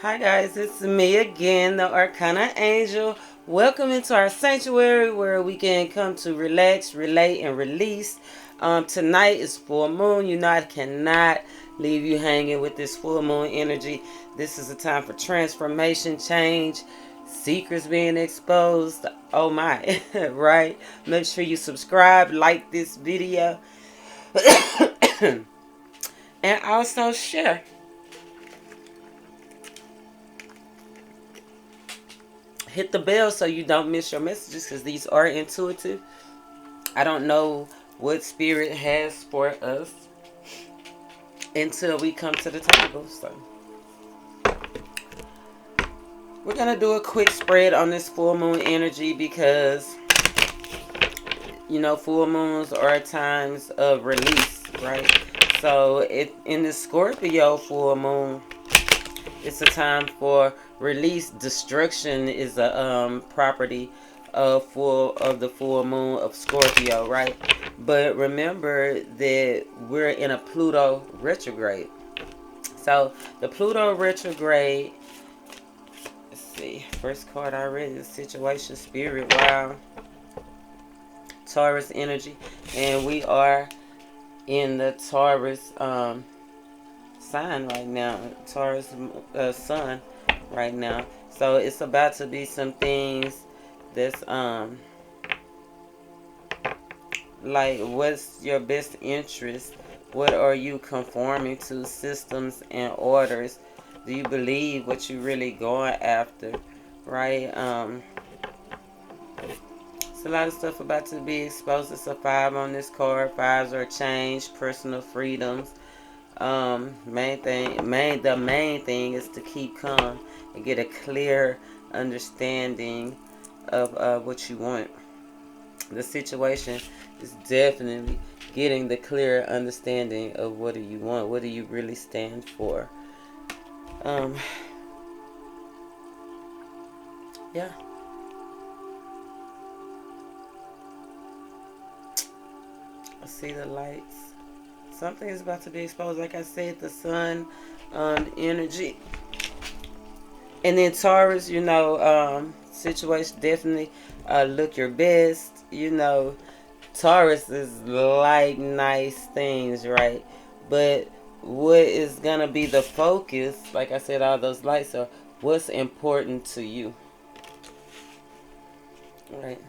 Hi guys, it's me again, the Arcana Angel. Welcome into our sanctuary where we can come to relax, relate, and release. Tonight is full moon. You know I cannot leave you hanging with this full moon energy. This is a time for transformation, change, secrets being exposed. Oh my, right? Make sure you subscribe, like this video, and also share. Hit the bell so you don't miss your messages because these are intuitive. I don't know what spirit has for us until we come to the table. So we're going to do a quick spread on this full moon energy because, you know, full moons are times of release, right? So in the Scorpio full moon, it's a time for release. Destruction is a property of the full moon of Scorpio, right? But remember that we're in a Pluto retrograde. So the Pluto retrograde, let's see, first card I read is Situation Spirit. Wow. Taurus energy. And we are in the Taurus sign right now. Taurus sun right now. So it's about to be some things that's like, what's your best interest? What are you conforming to? Systems and orders. Do you believe what you really going after? Right? It's a lot of stuff about to be exposed. It's a 5 on this card. 5s are change, personal freedoms. The main thing is to keep calm and get a clear understanding of what you want. The situation is definitely getting the clear understanding of what do you want, what do you really stand for. Yeah. I see the lights. Something is about to be exposed. Like I said, the sun, energy. And then Taurus, you know, situation definitely look your best. You know, Taurus is like nice things, right? But what is going to be the focus, like I said, all those lights are what's important to you, right?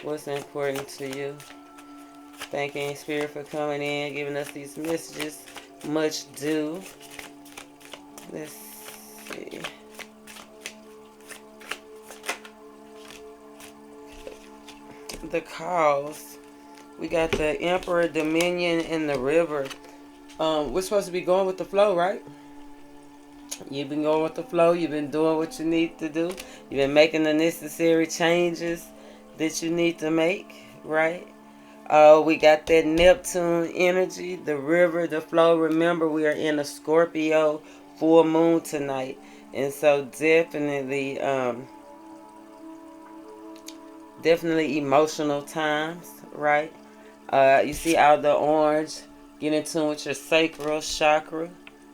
What's important to you? Thanking Spirit for coming in, giving us these messages. Much due. Let's see. The cause. We got the Emperor, Dominion, and the River. We're supposed to be going with the flow, right? You've been going with the flow. You've been doing what you need to do. You've been making the necessary changes that you need to make, right? We got that Neptune energy, the river, the flow. Remember, we are in a Scorpio full moon tonight. And so definitely emotional times, right? You see out the orange, get in tune with your sacral chakra,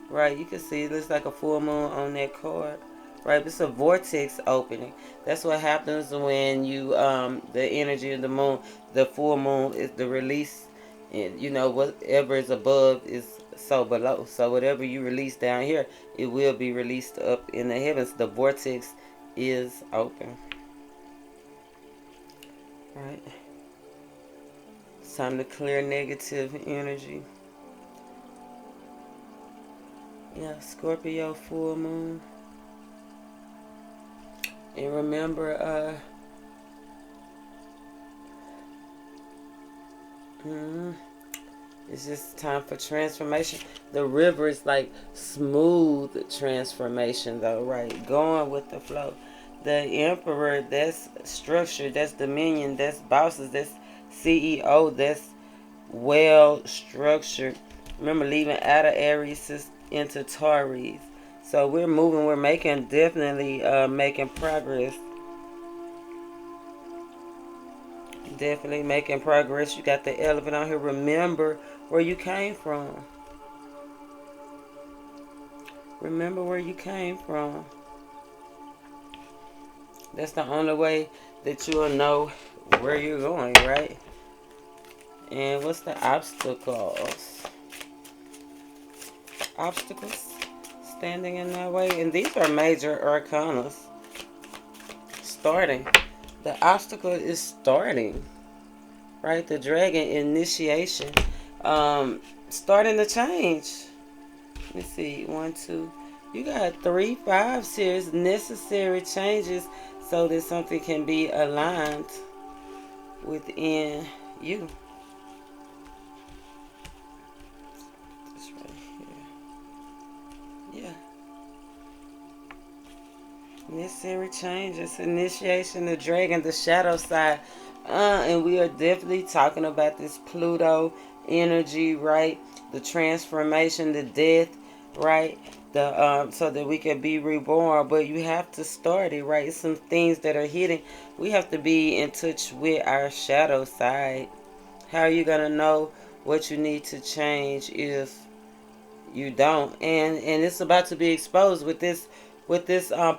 right? You can see it looks like a full moon on that card, right? It's a vortex opening. That's what happens when you, the energy of the moon, the full moon is the release, and you know, whatever is above is so below. So whatever you release down here, it will be released up in the heavens. The vortex is open, right? It's time to clear negative energy. Yeah, Scorpio full moon. And remember, it's just time for transformation. The river is like smooth transformation, though, right? Going with the flow. The Emperor, that's structure, that's dominion, that's bosses, that's CEO, that's well structured. Remember, leaving out of Aries into Taurus. So we're moving, we're making, definitely making progress. Definitely making progress. You got the elephant on here. Remember where you came from. Remember where you came from. That's the only way that you will know where you're going, right? And what's the obstacles? Obstacles standing in that way. And these are major arcanas. Starting. The obstacle is starting. Right? The dragon, initiation. Starting to change. Let me see. 1, 2. You got 3 5s here. It's necessary changes so that something can be aligned within you. This right here. Yeah. Necessary changes. Initiation, the dragon, the shadow side. And we are definitely talking about this Pluto energy, right? The transformation, the death, right? The so that we can be reborn. But you have to start it, right? Some things that are hidden. We have to be in touch with our shadow side. How are you gonna know what you need to change if you don't? And it's about to be exposed with this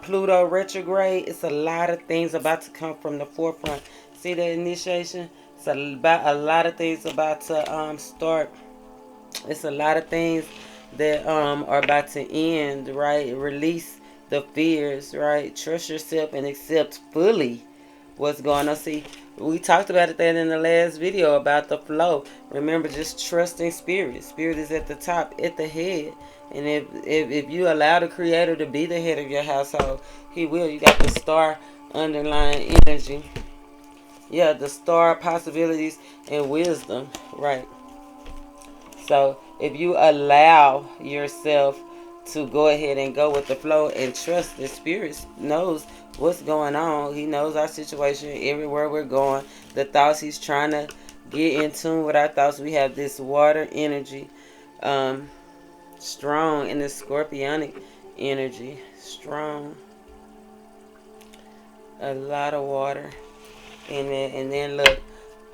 Pluto retrograde. It's a lot of things about to come from the forefront. See the initiation? It's about a lot of things about to start. It's a lot of things that are about to end, right? Release the fears, right? Trust yourself and accept fully what's going on. See, we talked about that in the last video about the flow. Remember, just trusting spirit. Spirit is at the top, at the head. And if you allow the creator to be the head of your household, he will. You got the star underlying energy. Yeah, the star possibilities and wisdom, right? So if you allow yourself to go ahead and go with the flow and trust the spirit knows what's going on. He knows our situation, everywhere we're going, the thoughts. He's trying to get in tune with our thoughts. We have this water energy, strong in the scorpionic energy, strong, a lot of water in it. And then look,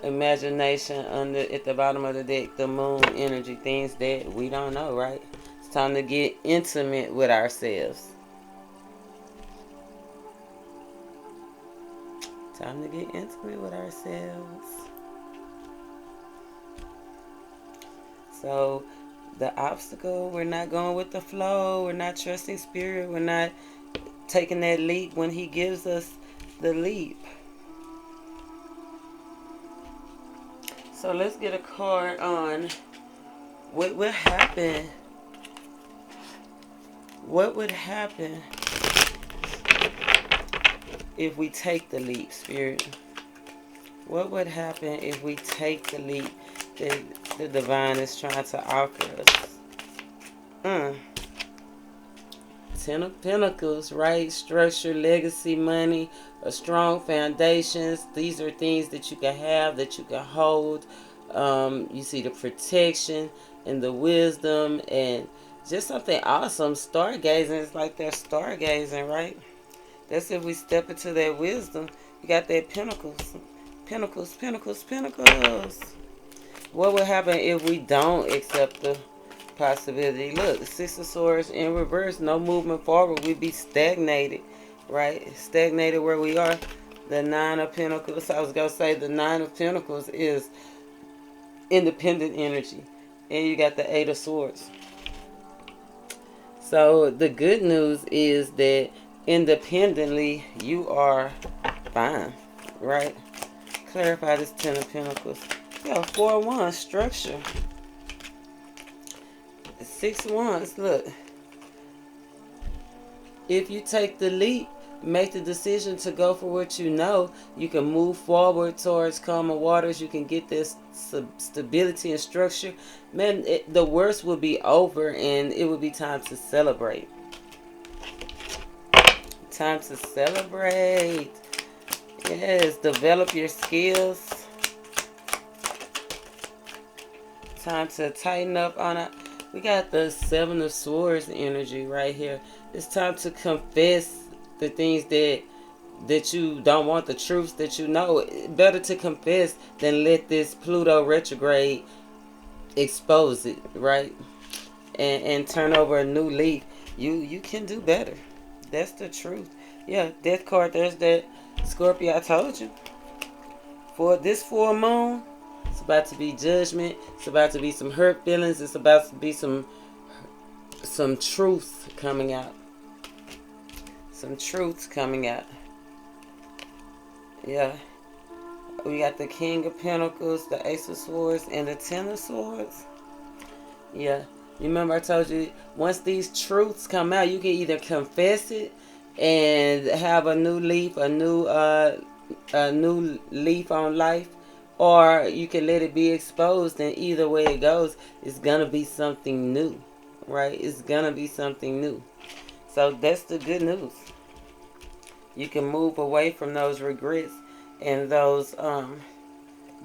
imagination under at the bottom of the deck, the moon energy, things that we don't know, right? It's time to get intimate with ourselves. Time to get intimate with ourselves. So the obstacle, we're not going with the flow. We're not trusting spirit. We're not taking that leap when he gives us the leap. So let's get a card on what would happen. What would happen if we take the leap, spirit? What would happen if we take the leap that the divine is trying to offer us? Ten of Pentacles, right? Structure, legacy, money, a strong foundations. These are things that you can have, that you can hold. You see the protection and the wisdom and just something awesome. Stargazing is like they're stargazing, right? That's if we step into that wisdom. You got that pentacles. Pentacles, pentacles, pentacles. What would happen if we don't accept the possibility? Look, the Six of Swords in reverse, no movement forward. We'd be stagnated, right? Stagnated where we are. The Nine of Pentacles, I was going to say the Nine of Pentacles is independent energy. And you got the Eight of Swords. So the good news is that independently you are fine, right? Clarify this Ten of Pentacles. Yeah, 4 of Wands, structure. 6 of Wands, look. If you take the leap, make the decision to go for what you know, you can move forward towards calmer waters. You can get this stability and structure. Man, the worst will be over and it will be time to celebrate. Time to celebrate. Yes, develop your skills. Time to tighten up on it. We got the Seven of Swords energy right here. It's time to confess the things that you don't want, the truths that you know. Better to confess than let this Pluto retrograde expose it, right? And turn over a new leaf. You can do better. That's the truth. Yeah, death card. There's that Scorpio. I told you. For this full moon, it's about to be judgment. It's about to be some hurt feelings. It's about to be some truth coming out. Some truth coming out. Yeah. We got the King of Pentacles, the Ace of Swords, and the Ten of Swords. Yeah. Remember I told you, once these truths come out, you can either confess it and have a new leaf, a new leaf on life, or you can let it be exposed, and either way it goes, it's going to be something new, right? It's going to be something new. So that's the good news. You can move away from those regrets and those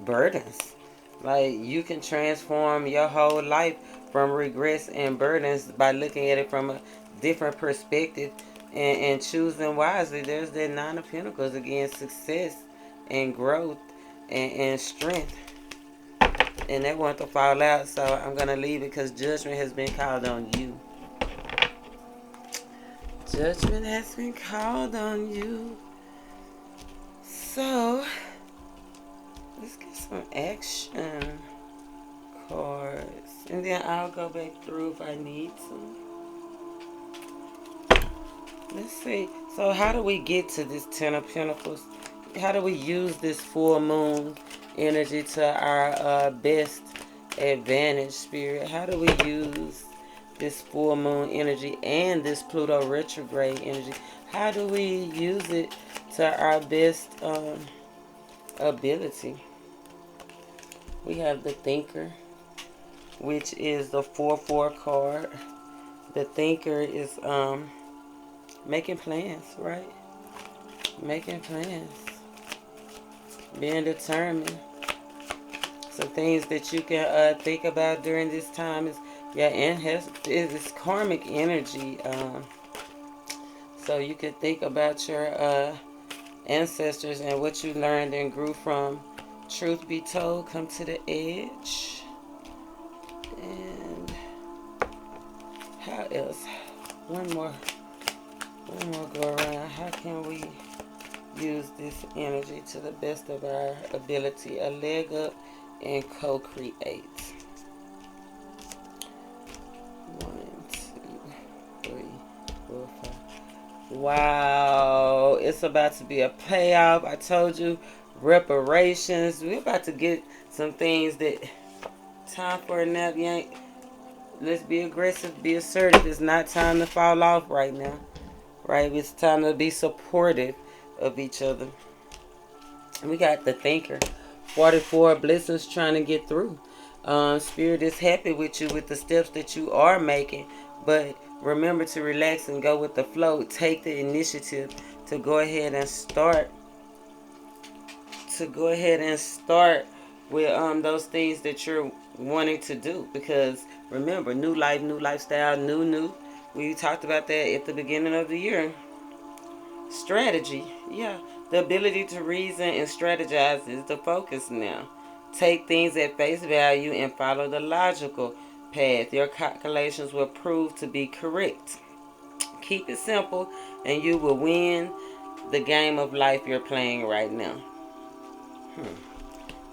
burdens. Like, you can transform your whole life from regrets and burdens by looking at it from a different perspective and choosing wisely. There's that Nine of Pentacles again, success and growth and strength. And they want to fall out, so I'm going to leave it because judgment has been called on you. Judgment has been called on you. So, let's get some action cards. And then I'll go back through if I need some. Let's see. So how do we get to this Ten of Pentacles? How do we use this full moon energy to our best advantage, Spirit? How do we use this full moon energy and this Pluto retrograde energy? How do we use it to our best ability? We have the Thinker, which is the 4-4 card. The Thinker is making plans, right? Making plans. Being determined. Some things that you can think about during this time is, yeah, and it's karmic energy. So you could think about your ancestors and what you learned and grew from. Truth be told, come to the edge. And how else? One more go around. How can we use this energy to the best of our ability? A leg up and co-create. 1, 2, 3, 4, 5. Wow, it's about to be a payoff. I told you, reparations. We're about to get some things that time for a nap, yank. Let's be aggressive, be assertive. It's not time to fall off right now, right? It's time to be supportive of each other. We got the Thinker, 44 blessings trying to get through. Spirit is happy with you with the steps that you are making, but remember to relax and go with the flow. Take the initiative to go ahead and start. With those things that you're wanting to do, because remember, new life, new lifestyle, new. We talked about that at the beginning of the year. Strategy, yeah, the ability to reason and strategize is the focus now. Take things at face value and follow the logical path. Your calculations will prove to be correct. Keep it simple and you will win the game of life you're playing right now.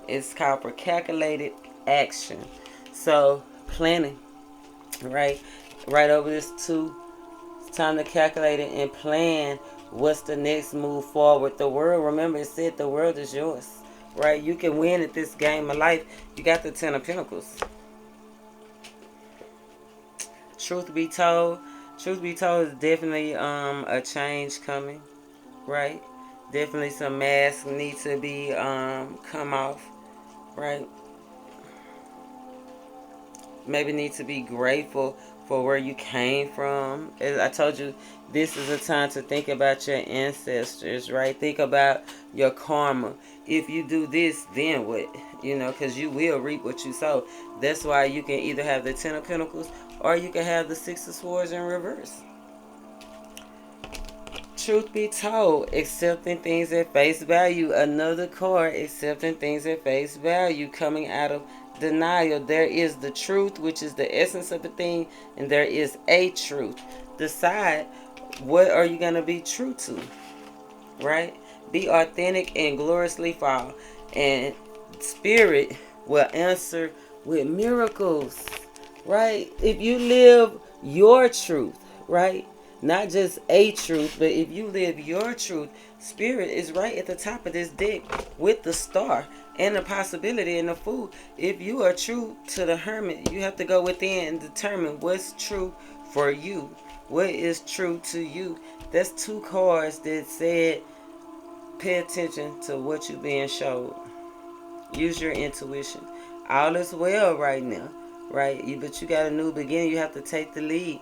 It's called for calculated action. So, planning, right? Right over this too. It's time to calculate it and plan what's the next move forward. The world, remember it said the world is yours, right? You can win at this game of life. You got the Ten of Pentacles. Truth be told is definitely a change coming, right? Definitely some masks need to be come off, right? Maybe need to be grateful for where you came from. As I told you, this is a time to think about your ancestors, right? Think about your karma. If you do this, then what? Because you will reap what you sow. That's why you can either have the Ten of Pentacles or you can have the Six of Swords in reverse. Truth be told, accepting things at face value. Another card, accepting things at face value, coming out of denial. There is the truth, which is the essence of the thing, and there is a truth. decide what are you going to be true to, right? Be authentic and gloriously fall. And spirit will answer with miracles, right? If you live your truth, right? Not just a truth, but if you live your truth, spirit is right at the top of this deck with the star and the possibility and the fool. If you are true to the hermit, you have to go within and determine what's true for you. What is true to you? That's two cards that said, pay attention to what you're being showed. Use your intuition. All is well right now, right? But you got a new beginning. You have to take the lead.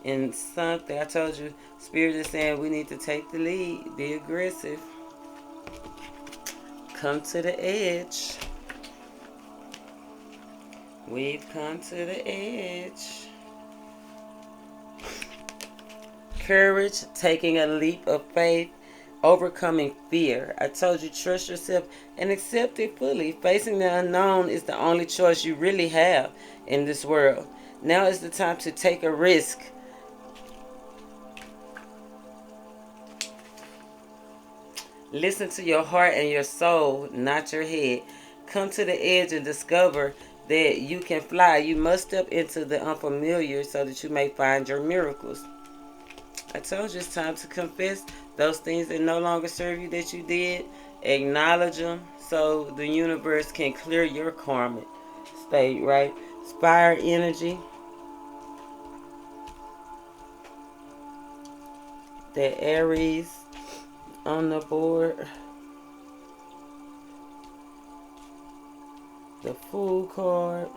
And something I told you, Spirit is saying we need to take the lead. Be aggressive. Come to the edge. We've come to the edge. Courage, taking a leap of faith, overcoming fear. I told you, trust yourself and accept it fully. Facing the unknown is the only choice you really have in this world. Now is the time to take a risk. Listen to your heart and your soul, not your head. Come to the edge and discover that you can fly. You must step into the unfamiliar so that you may find your miracles. I told you it's time to confess those things that no longer serve you that you did. Acknowledge them so the universe can clear your karmic state, right? Fire energy. The Aries on the board. The Fool card.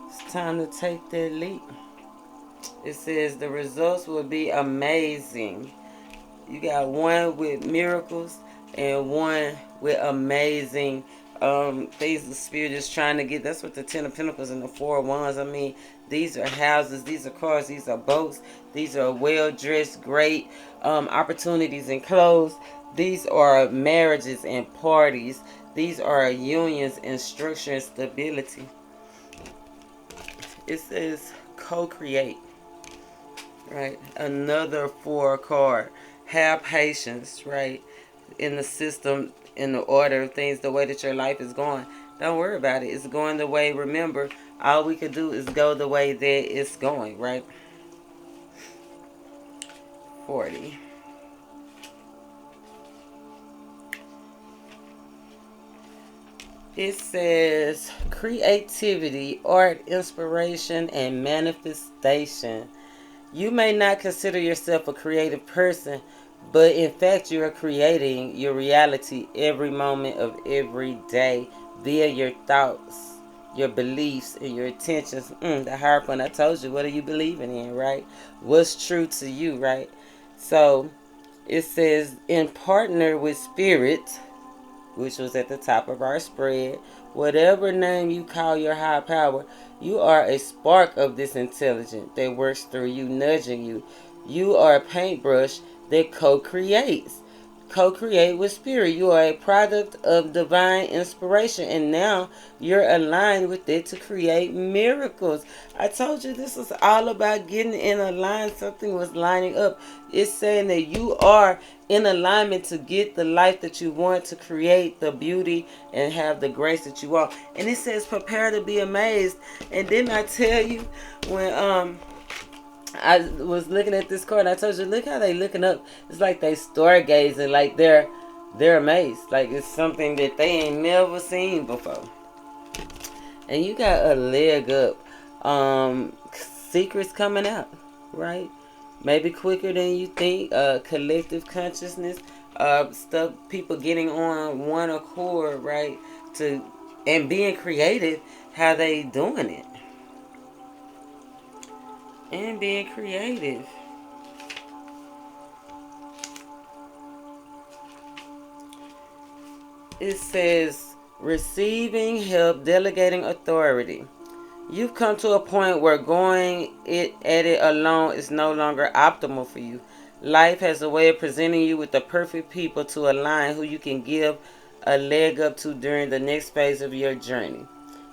It's time to take that leap. It says the results will be amazing. You got one with miracles and one with amazing things the Spirit is trying to get. That's what the Ten of Pentacles and the Four of Wands. I mean, these are houses, these are cars, these are boats, these are well-dressed, great opportunities and clothes. These are marriages and parties. These are unions and structure and stability. It says co-create. Right, another 4 card. Have patience, right, in the system, in the order of things, the way that your life is going. Don't worry about it. It's going the way. Remember, all we can do is go the way that it's going, right? 40. It says creativity, art, inspiration, and manifestation. You may not consider yourself a creative person, but in fact you are creating your reality every moment of every day via your thoughts, your beliefs, and your intentions. The higher point I told you, what are you believing in, right? What's true to you, right? So it says in partner with spirit, which was at the top of our spread. Whatever name you call your high power, you are a spark of this intelligence that works through you, nudging you. You are a paintbrush that co-creates. Co-create with spirit. You are a product of divine inspiration, and now you're aligned with it to create miracles. I told you this is all about getting in a line. Something was lining up. It's saying that you are in alignment to get the life that you want, to create the beauty and have the grace that you want. And it says prepare to be amazed. And didn't I tell you when I was looking at this card, I told you, look how they looking up. It's like they stargazing, like they're amazed. Like it's something that they ain't never seen before. And you got a leg up. Secrets coming out, right? Maybe quicker than you think. Collective consciousness. Stuff, people getting on one accord, right? And being creative, how they doing it. And being creative. It says receiving help, delegating authority. You've come to a point where going at it alone is no longer optimal for you. Life has a way of presenting you with the perfect people to align who you can give a leg up to during the next phase of your journey.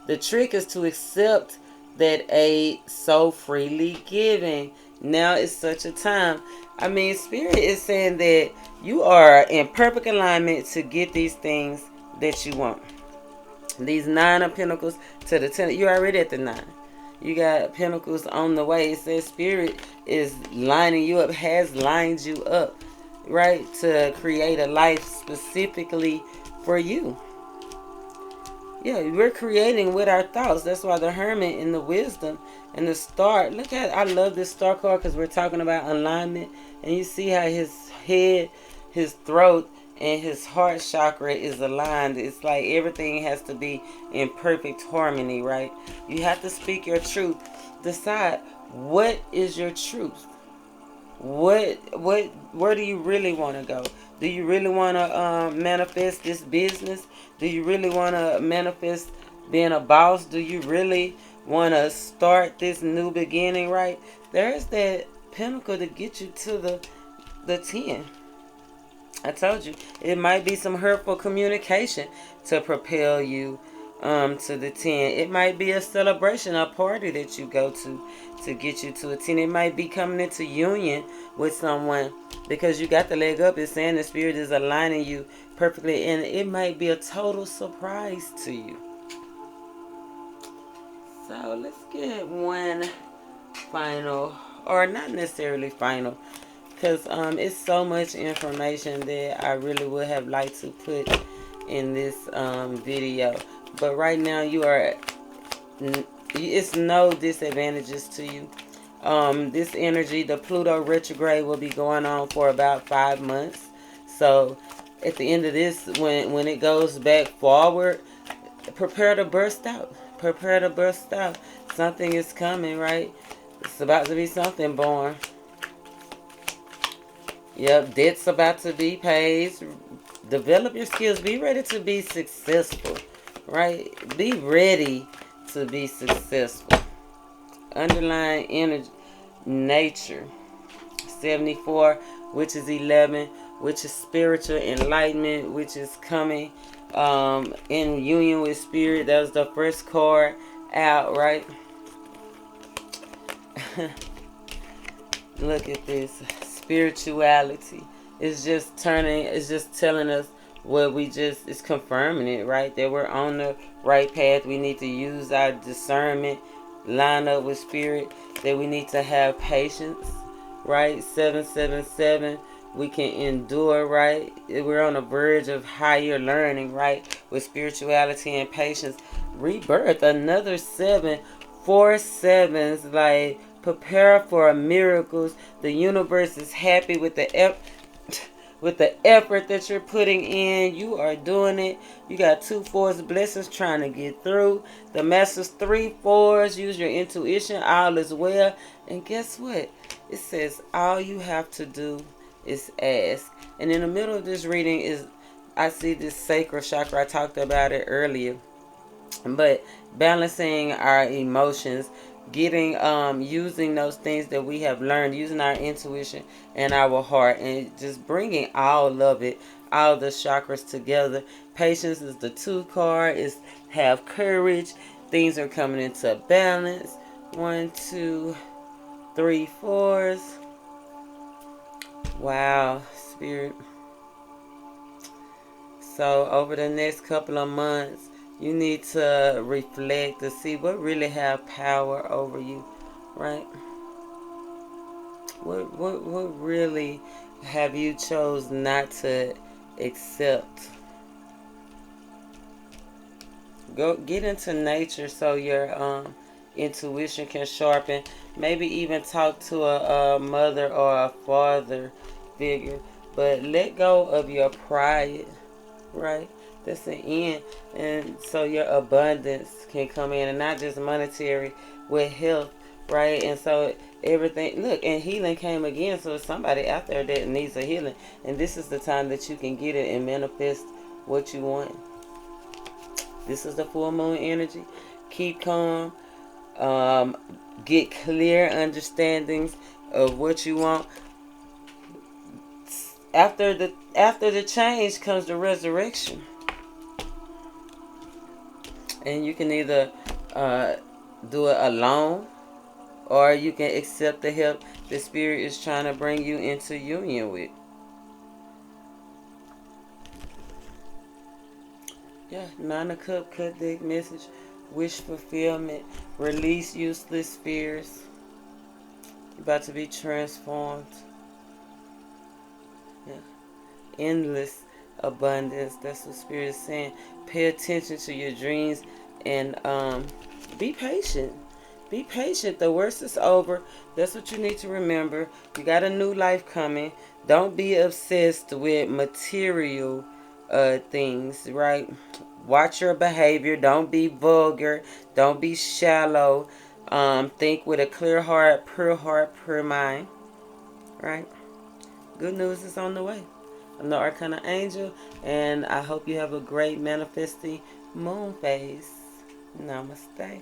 The trick is to accept that aid so freely given. Now is such a time. I mean, Spirit is saying that you are in perfect alignment to get these things that you want. These 9 of Pentacles to the 10. You're already at the 9. You got Pentacles on the way. It says Spirit is lining you up, has lined you up, right, to create a life specifically for you. Yeah, we're creating with our thoughts. That's why the Hermit and the Wisdom and the Star. Look at, I love this Star card because we're talking about alignment. And you see how his head, his throat, and his heart chakra is aligned. It's like everything has to be in perfect harmony, right? You have to speak your truth. Decide what is your truth. Where do you really want to go? Do you really want to manifest this business? Do you really want to manifest being a boss? Do you really want to start this new beginning, right? There's that Pentacle to get you to the 10. I told you, it might be some hurtful communication to propel you to the 10. It might be a celebration, a party that you go to get you to a 10. It might be coming into union with someone because you got the leg up. It's saying the Spirit is aligning you perfectly, and it might be a total surprise to you. So let's get one final, or not necessarily final, because it's so much information that I really would have liked to put in this video. But right now you are, it's no disadvantages to you. This energy, the Pluto retrograde, will be going on for about 5 months. So at the end of this, when it goes back forward, prepare to burst out. Prepare to burst out. Something is coming, right? It's about to be something born. Yep, debt's about to be paid. Develop your skills. Be ready to be successful, right? Be ready to be successful. Underlying energy, nature. 74, which is 11, which is spiritual enlightenment, which is coming in union with Spirit. That was the first card out, right? Look at this. Spirituality. It's just telling us what it's confirming it, right? That we're on the right path. We need to use our discernment, line up with Spirit, that we need to have patience, right? 777, we can endure, right? We're on the verge of higher learning, right? With spirituality and patience. Rebirth, another 7, 4 sevens, like prepare for miracles. The universe is happy with the effort that you're putting in. You are doing it. You got 2 4s, blessings trying to get through. The Masters, 3 4s. Use your intuition. All is well. And guess what? It says all you have to do is ask. And in the middle of this reading is, I see this sacral chakra. I talked about it earlier. But balancing our emotions, getting using those things that we have learned, using our intuition and our heart, and just bringing all of it, all the chakras together. Patience is the 2 card. Is have courage. Things are coming into balance. 1 2 3 4s. Wow, Spirit. So over the next couple of months, you need to reflect to see what really have power over you, right? What really have you chose not to accept? Go get into nature so your intuition can sharpen. Maybe even talk to a mother or a father figure. But let go of your pride, right? That's the end. And so your abundance can come in, and not just monetary, with health, right? And so everything, look, and healing came again. So it's somebody out there that needs a healing, and this is the time that you can get it and manifest what you want. This is the full moon energy. Keep calm. Get clear understandings of what you want. After the change comes the resurrection. And you can either do it alone, or you can accept the help the Spirit is trying to bring you into union with. Yeah, 9 of Cups, cut deck message, wish fulfillment, release useless fears. You're about to be transformed. Yeah, endless abundance. That's what Spirit is saying. Pay attention to your dreams and be patient. Be patient. The worst is over. That's what you need to remember. You got a new life coming. Don't be obsessed with material things, right? Watch your behavior. Don't be vulgar. Don't be shallow. Think with a clear heart, pure mind, right? Good news is on the way. I'm the Arcana Angel, and I hope you have a great manifesting moon phase. Namaste.